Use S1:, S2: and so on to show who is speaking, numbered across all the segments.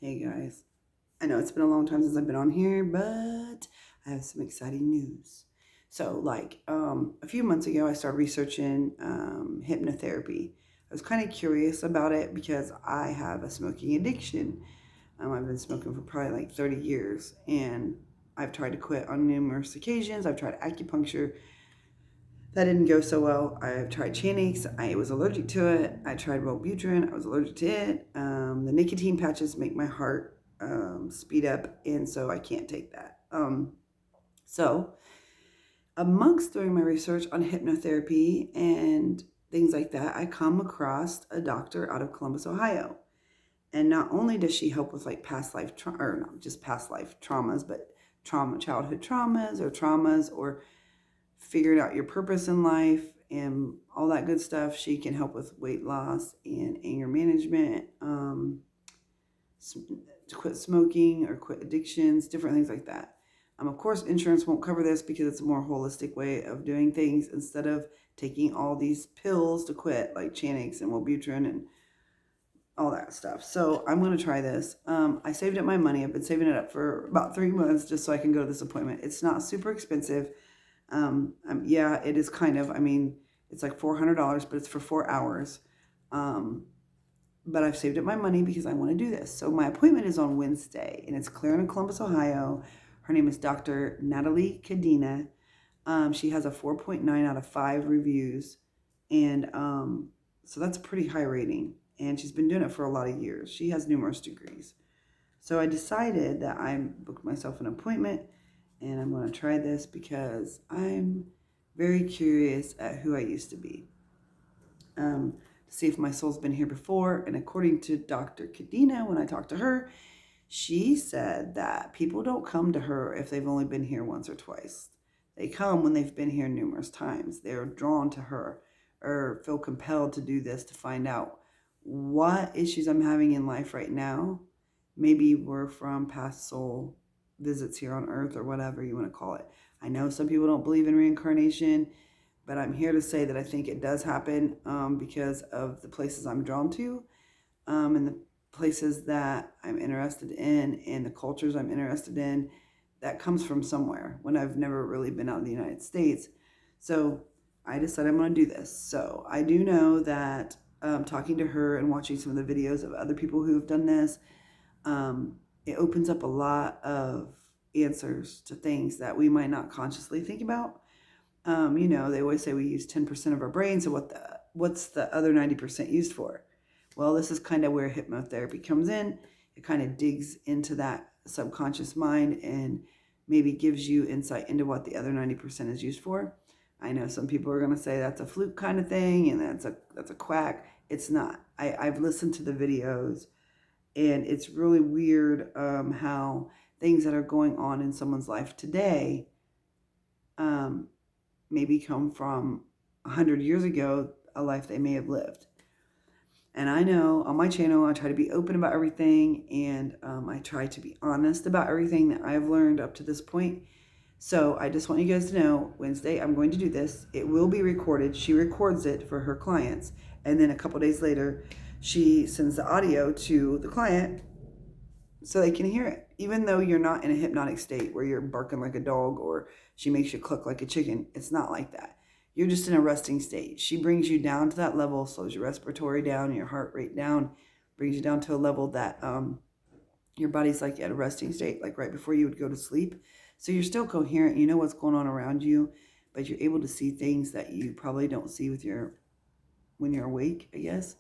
S1: Hey guys, I know it's been a long time since I've been on here, but I have some exciting news. So, a few months ago, I started researching hypnotherapy. I was kind of curious about it because I have a smoking addiction. I've been smoking for probably like 30 years, and I've tried to quit on numerous occasions. I've tried acupuncture. That didn't go so well. I've tried Chantix. I was allergic to it. I tried Wellbutrin. I was allergic to it. The nicotine patches make my heart speed up, and so I can't take that. So, amongst doing my research on hypnotherapy and things like that, I come across a doctor out of Columbus, Ohio. And not only does she help with like past life trauma, or not just past life traumas, but childhood traumas, or figuring out your purpose in life and all that good stuff. She can help with weight loss and anger management, to quit smoking or quit addictions, different things like that. Of course, insurance won't cover this because it's a more holistic way of doing things instead of taking all these pills to quit, like Chantix and Wellbutrin and all that stuff. So I'm going to try this. I saved up my money. I've been saving it up for about 3 months just so I can go to this appointment. It's not super expensive. Yeah, it is kind of. I mean, it's like $400, but it's for 4 hours. But I've saved up my money because I want to do this. So my appointment is on Wednesday, and it's clear in Columbus, Ohio. Her name is Dr. Natalie Cadena. She has a 4.9 out of 5 reviews, and so that's a pretty high rating. And she's been doing it for a lot of years. She has numerous degrees. So I decided that I booked myself an appointment, and I'm going to try this because I'm very curious at who I used to be. To see if my soul's been here before. And according to Dr. Cadena, when I talked to her, she said that people don't come to her if they've only been here once or twice. They come when they've been here numerous times. They're drawn to her or feel compelled to do this to find out what issues I'm having in life right now. Maybe we're from past soul visits here on earth or whatever you want to call it. I know some people don't believe in reincarnation, but I'm here to say that I think it does happen because of the places I'm drawn to, and the places that I'm interested in and the cultures I'm interested in. That comes from somewhere when I've never really been out in the United States. So I decided I'm going to do this. So I do know that talking to her and watching some of the videos of other people who have done this, it opens up a lot of answers to things that we might not consciously think about. They always say we use 10% of our brain, so what's the other 90% used for? Well, this is kind of where hypnotherapy comes in. It kind of digs into that subconscious mind and maybe gives you insight into what the other 90% is used for. I know some people are going to say that's a fluke kind of thing and that's a quack. It's not. I've listened to the videos, and it's really weird how things that are going on in someone's life today um, maybe come from 100 years ago, a life they may have lived. And I know on my channel, I try to be open about everything, and I try to be honest about everything that I've learned up to this point. So I just want you guys to know, Wednesday, I'm going to do this. It will be recorded. She records it for her clients. And then a couple days later, she sends the audio to the client so they can hear it. Even though you're not in a hypnotic state where you're barking like a dog or she makes you cluck like a chicken, it's not like that. You're just in a resting state. She brings you down to that level, slows your respiratory down, your heart rate down, brings you down to a level that your body's like at a resting state, like right before you would go to sleep. So you're still coherent. You know what's going on around you, but you're able to see things that you probably don't see when you're awake, I guess.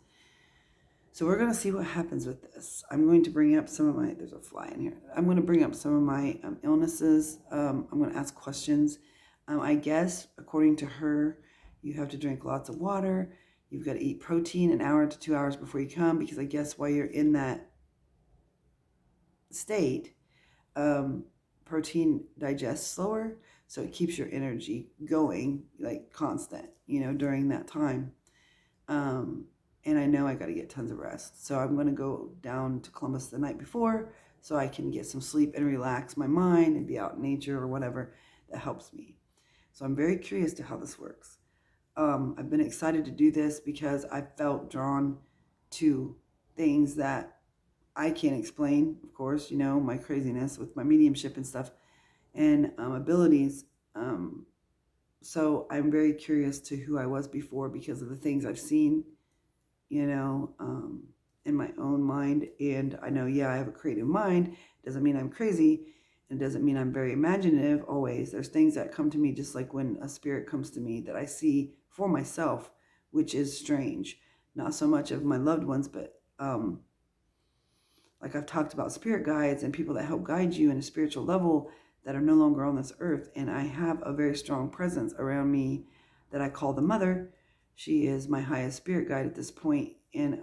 S1: So we're going to see what happens with this. I'm going to bring up there's a fly in here. I'm going to bring up some of my illnesses. I'm going to ask questions. I guess, according to her, you have to drink lots of water. You've got to eat protein an hour to 2 hours before you come, because I guess while you're in that state, protein digests slower. So it keeps your energy going, like constant, during that time. And I know I got to get tons of rest. So I'm going to go down to Columbus the night before so I can get some sleep and relax my mind and be out in nature or whatever that helps me. So I'm very curious to how this works. I've been excited to do this because I felt drawn to things that I can't explain, of course, my craziness with my mediumship and stuff and abilities. So I'm very curious to who I was before because of the things I've seen, you know, um, in my own mind. And I know, yeah, I have a creative mind. Doesn't mean I'm crazy. And it doesn't mean I'm very imaginative always. There's things that come to me just like when a spirit comes to me that I see for myself, which is strange. Not so much of my loved ones, but like I've talked about spirit guides and people that help guide you in a spiritual level that are no longer on this earth. And I have a very strong presence around me that I call the mother. She is my highest spirit guide at this point. And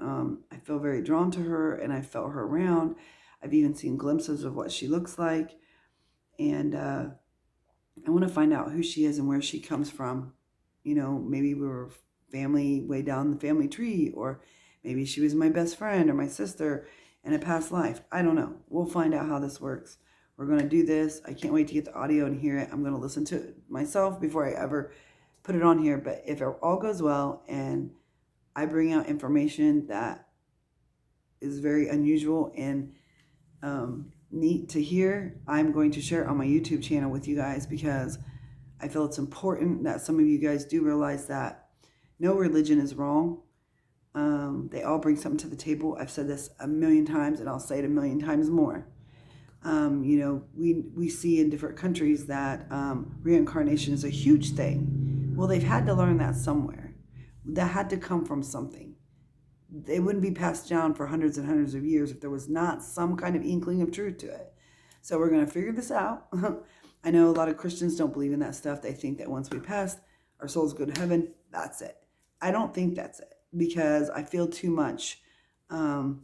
S1: I feel very drawn to her and I felt her around. I've even seen glimpses of what she looks like. And I want to find out who she is and where she comes from. Maybe we were family way down the family tree, or maybe she was my best friend or my sister in a past life. I don't know. We'll find out how this works. We're going to do this. I can't wait to get the audio and hear it. I'm going to listen to it myself before I ever put it on here. But if it all goes well and I bring out information that is very unusual and neat to hear, I'm going to share it on my YouTube channel with you guys because I feel it's important that some of you guys do realize that no religion is wrong. They all bring something to the table. I've said this a million times and I'll say it a million times more. We see in different countries that reincarnation is a huge thing. Well, they've had to learn that somewhere. That had to come from something. It wouldn't be passed down for hundreds and hundreds of years if there was not some kind of inkling of truth to it. So we're going to figure this out. I know a lot of Christians don't believe in that stuff. They think that once we pass, our souls go to heaven. That's it. I don't think that's it because I feel too much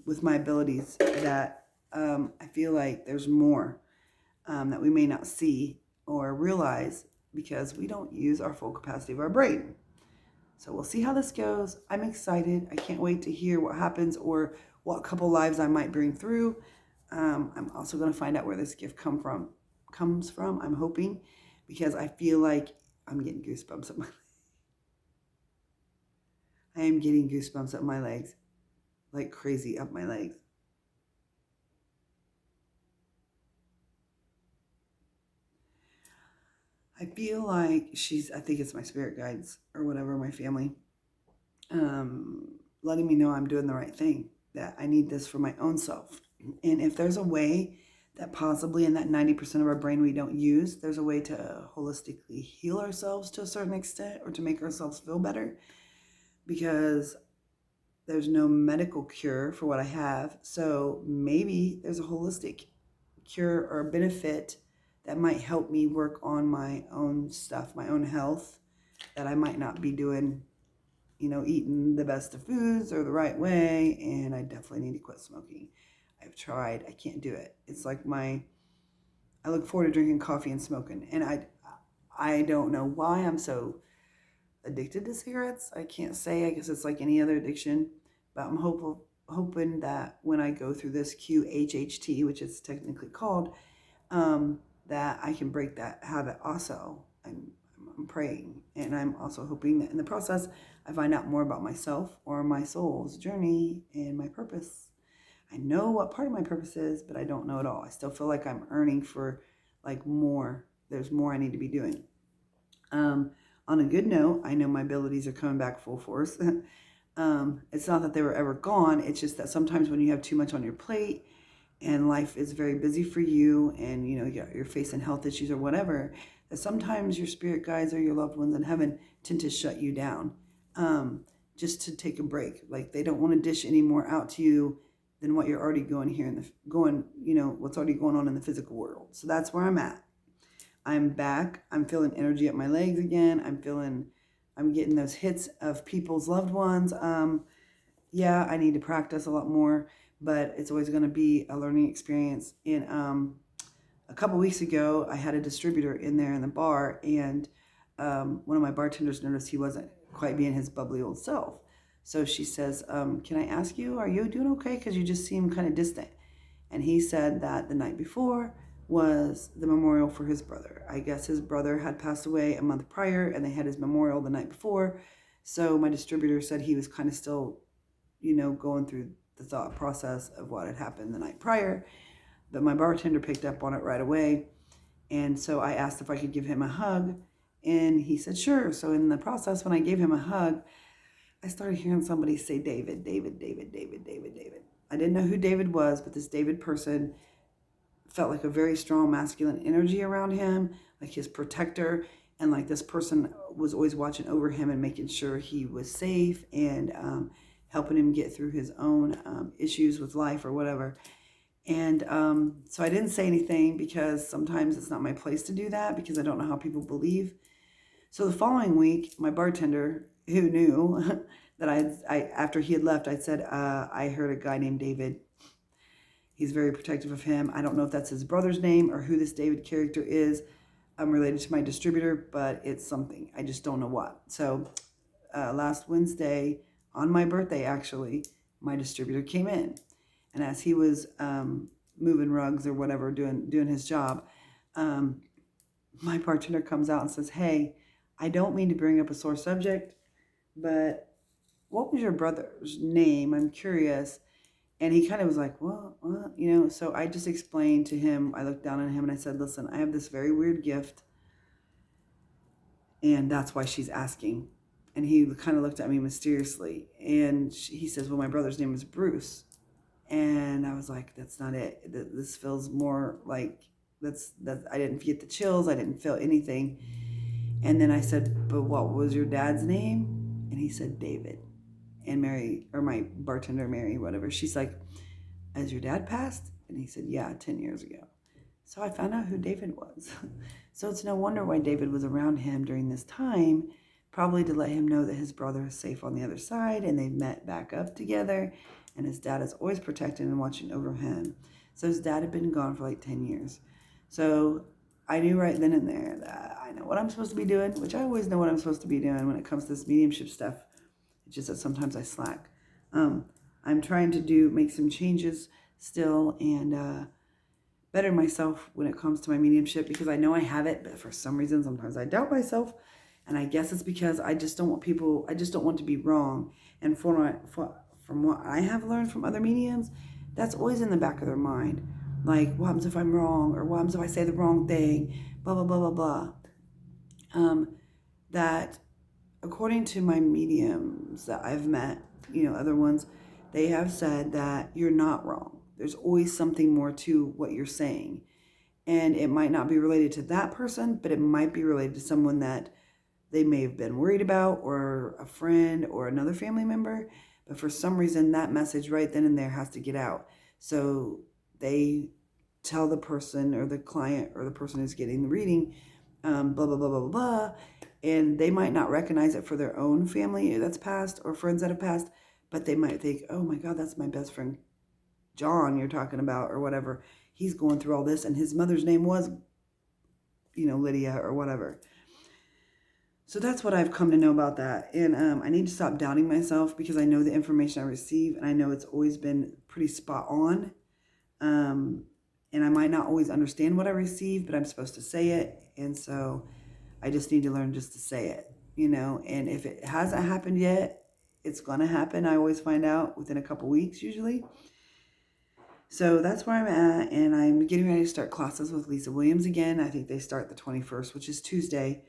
S1: with my abilities that I feel like there's more that we may not see or realize because we don't use our full capacity of our brain. So we'll see how this goes. I'm excited. I can't wait to hear what happens or what couple lives I might bring through. I'm also going to find out where this gift comes from. I'm hoping because I feel like I'm getting goosebumps up my I am getting goosebumps up my legs, like crazy up my legs. I feel like I think it's my spirit guides or whatever, my family, letting me know I'm doing the right thing, that I need this for my own self. And if there's a way that possibly in that 90% of our brain we don't use, there's a way to holistically heal ourselves to a certain extent or to make ourselves feel better because there's no medical cure for what I have. So maybe there's a holistic cure or benefit that might help me work on my own stuff, my own health, that I might not be doing, eating the best of foods or the right way. And I definitely need to quit smoking. I've tried. I can't do it. It's like I look forward to drinking coffee and smoking. And I don't know why I'm so addicted to cigarettes. I can't say. I guess it's like any other addiction. But I'm hoping that when I go through this QHHT, which it's technically called, that I can break that habit also. I'm praying. And I'm also hoping that in the process, I find out more about myself or my soul's journey and my purpose. I know what part of my purpose is, but I don't know it all. I still feel like I'm earning for like more. There's more I need to be doing. On a good note, I know my abilities are coming back full force. It's not that they were ever gone. It's just that sometimes when you have too much on your plate and life is very busy for you and, you're facing health issues or whatever, that sometimes your spirit guides or your loved ones in heaven tend to shut you down just to take a break. Like they don't want to dish any more out to you than what you're already what's already going on in the physical world. So that's where I'm at. I'm back. I'm feeling energy up my legs again. I'm getting those hits of people's loved ones. Yeah, I need to practice a lot more, but it's always going to be a learning experience. And a couple weeks ago, I had a distributor in there in the bar, and one of my bartenders noticed he wasn't quite being his bubbly old self. So she says, can I ask you, are you doing okay? Because you just seem kind of distant. And he said that the night before was the memorial for his brother. I guess his brother had passed away a month prior and they had his memorial the night before. So my distributor said he was kind of still, going through the thought process of what had happened the night prior. But my bartender picked up on it right away. And so I asked if I could give him a hug. And he said, sure. So in the process, when I gave him a hug, I started hearing somebody say, David, David, David, David, David, David. I didn't know who David was, but this David person felt like a very strong masculine energy around him, like his protector. And like this person was always watching over him and making sure he was safe and helping him get through his own issues with life or whatever. And so I didn't say anything because sometimes it's not my place to do that because I don't know how people believe. So the following week, my bartender, who knew that I after he had left, I said, I heard a guy named David. He's very protective of him. I don't know if that's his brother's name or who this David character is. I'm related to my distributor, but it's something. I just don't know what. So last Wednesday, on my birthday actually, my distributor came in. And as he was moving rugs or whatever, doing his job, my bartender comes out and says, hey, I don't mean to bring up a sore subject, but what was your brother's name? I'm curious. And he kind of was like, well, so I just explained to him, I looked down on him and I said, listen, I have this very weird gift. And that's why she's asking. And he kind of looked at me mysteriously. And he says, well, my brother's name is Bruce. And I was like, that's not it. This feels more like that. I didn't get the chills. I didn't feel anything. And then I said, but what was your dad's name? And he said, David. And Mary, or my bartender, Mary, whatever, she's like, has your dad passed? And he said, yeah, 10 years ago. So I found out who David was. So it's no wonder why David was around him during this time, probably to let him know that his brother is safe on the other side and they've met back up together. And his dad is always protecting and watching over him. So his dad had been gone for like 10 years. So I knew right then and there that I know what I'm supposed to be doing, which I always know what I'm supposed to be doing when it comes to this mediumship stuff. It's just that sometimes I slack. I'm trying to make some changes still and better myself when it comes to my mediumship because I know I have it, but for some reason sometimes I doubt myself. And I guess it's because I just don't want to be wrong. And from what I have learned from other mediums, that's always in the back of their mind. Like, what happens if I'm wrong? Or what happens if I say the wrong thing? Blah, blah, blah, blah, blah. That according to my mediums that I've met, other ones, they have said that you're not wrong. There's always something more to what you're saying. And it might not be related to that person, but it might be related to someone that they may have been worried about or a friend or another family member. But for some reason, that message right then and there has to get out. So they tell the person or the client or the person who's getting the reading, blah, blah, blah, blah, blah. And they might not recognize it for their own family that's passed or friends that have passed, but they might think, oh my God, that's my best friend, John, you're talking about, or whatever. He's going through all this, and his mother's name was, Lydia or whatever. So that's what I've come to know about that. And I need to stop doubting myself because I know the information I receive, and I know it's always been pretty spot on. And I might not always understand what I receive, but I'm supposed to say it. And so I just need to learn just to say it, And if it hasn't happened yet, it's going to happen. I always find out within a couple weeks usually. So that's where I'm at, and I'm getting ready to start classes with Lisa Williams again. I think they start the 21st, which is Tuesday,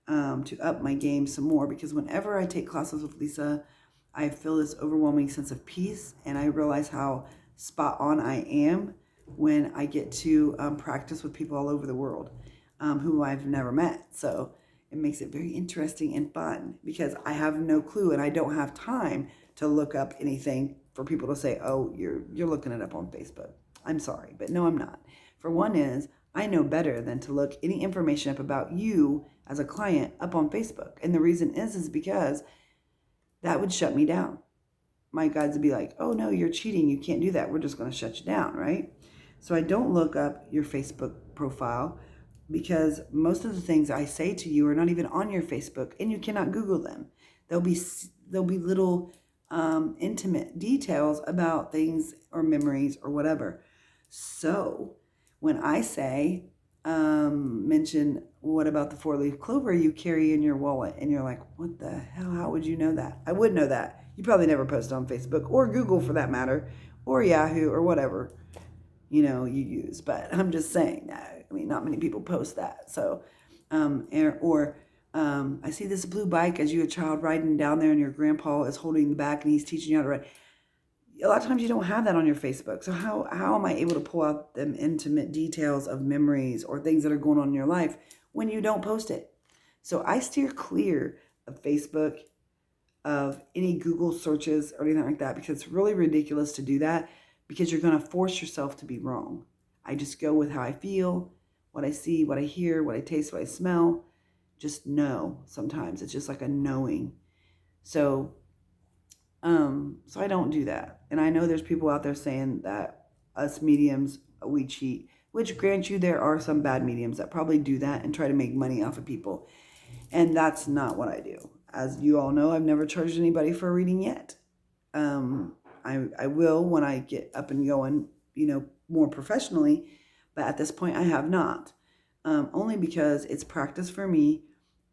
S1: to up my game some more, because whenever I take classes with Lisa, I feel this overwhelming sense of peace, and I realize how spot on I am when I get to practice with people all over the world who I've never met. So it makes it very interesting and fun because I have no clue and I don't have time to look up anything for people to say, oh, you're looking it up on Facebook. I'm sorry, but no, I'm not. For one is, I know better than to look any information up about you as a client up on Facebook. And the reason is because that would shut me down. My guides would be like, oh no, you're cheating. You can't do that. We're just going to shut you down, right? So I don't look up your Facebook profile because most of the things I say to you are not even on your Facebook and you cannot Google them. There'll be little intimate details about things or memories or whatever. So when I say, mention, what about the 4-leaf clover you carry in your wallet? And you're like, what the hell? How would you know that? I would know that You probably never post on Facebook or Google for that matter, or Yahoo or whatever, you use. But I'm just saying that. I mean, not many people post that. So, I see this blue bike as you a child riding down there and your grandpa is holding the back and he's teaching you how to ride. A lot of times you don't have that on your Facebook. So how am I able to pull out them intimate details of memories or things that are going on in your life when you don't post it? So I steer clear of Facebook, of any Google searches or anything like that, because it's really ridiculous to do that, because you're going to force yourself to be wrong. I just go with how I feel, what I see, what I hear, what I taste, what I smell. Just know. Sometimes it's just like a knowing. So I don't do that. And I know there's people out there saying that us mediums, we cheat, which grant you, there are some bad mediums that probably do that and try to make money off of people. And that's not what I do. As you all know, I've never charged anybody for a reading yet. I will when I get up and going, more professionally. But at this point, I have not. Only because it's practice for me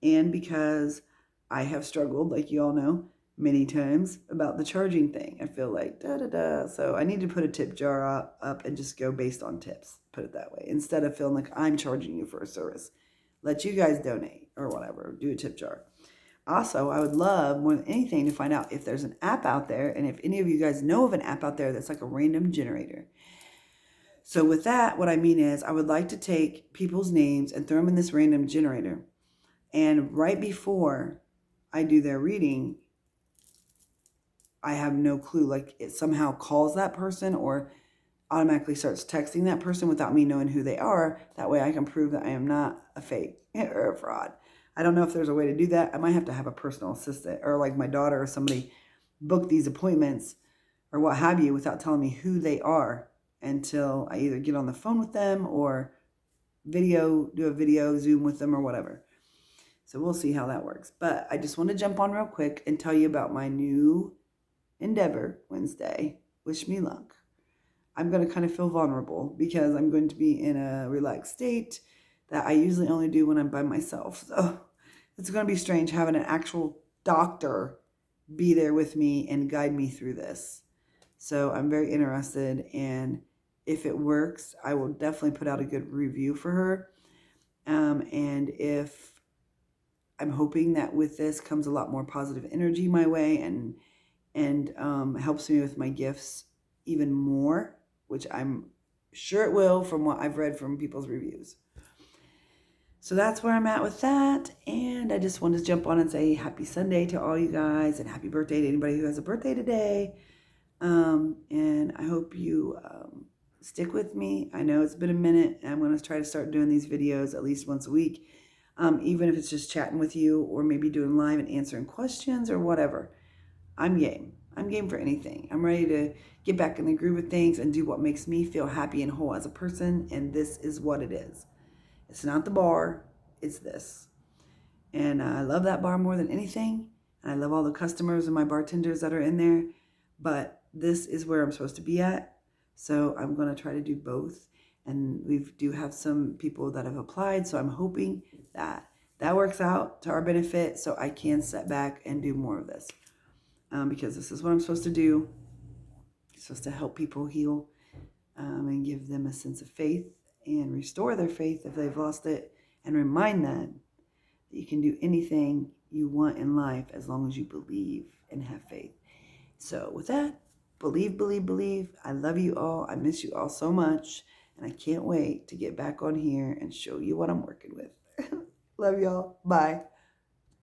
S1: and because I have struggled, like you all know, many times about the charging thing. I feel like da-da-da. So I need to put a tip jar up and just go based on tips, put it that way, instead of feeling like I'm charging you for a service. Let you guys donate or whatever, do a tip jar. Also, I would love more than anything to find out if there's an app out there, and if any of you guys know of an app out there that's like a random generator. So with that, what I mean is I would like to take people's names and throw them in this random generator. And right before I do their reading, I have no clue. Like it somehow calls that person or automatically starts texting that person without me knowing who they are. That way I can prove that I am not a fake or a fraud. I don't know if there's a way to do that. I might have to have a personal assistant or like my daughter or somebody book these appointments or what have you without telling me who they are until I either get on the phone with them or do a video Zoom with them or whatever. So we'll see how that works. But I just want to jump on real quick and tell you about my new endeavor Wednesday. Wish me luck. I'm going to kind of feel vulnerable because I'm going to be in a relaxed state that I usually only do when I'm by myself. So it's going to be strange having an actual doctor be there with me and guide me through this. So I'm very interested, and if it works, I will definitely put out a good review for her. And if I'm hoping that with this comes a lot more positive energy my way and helps me with my gifts even more, which I'm sure it will from what I've read from people's reviews. So that's where I'm at with that. And I just wanted to jump on and say happy Sunday to all you guys and happy birthday to anybody who has a birthday today. And I hope you stick with me. I know it's been a minute, and I'm going to try to start doing these videos at least once a week, even if it's just chatting with you or maybe doing live and answering questions or whatever. I'm game. I'm game for anything. I'm ready to get back in the groove of things and do what makes me feel happy and whole as a person, and this is what it is. It's not the bar, it's this. And I love that bar more than anything, and I love all the customers and my bartenders that are in there, but this is where I'm supposed to be at, so I'm going to try to do both. And we do have some people that have applied, so I'm hoping that that works out to our benefit so I can sit back and do more of this. Because this is what I'm supposed to do. I'm supposed to help people heal and give them a sense of faith and restore their faith if they've lost it, and remind them that you can do anything you want in life as long as you believe and have faith. So with that, believe, believe, believe. I love you all. I miss you all so much, and I can't wait to get back on here and show you what I'm working with. Love y'all. Bye.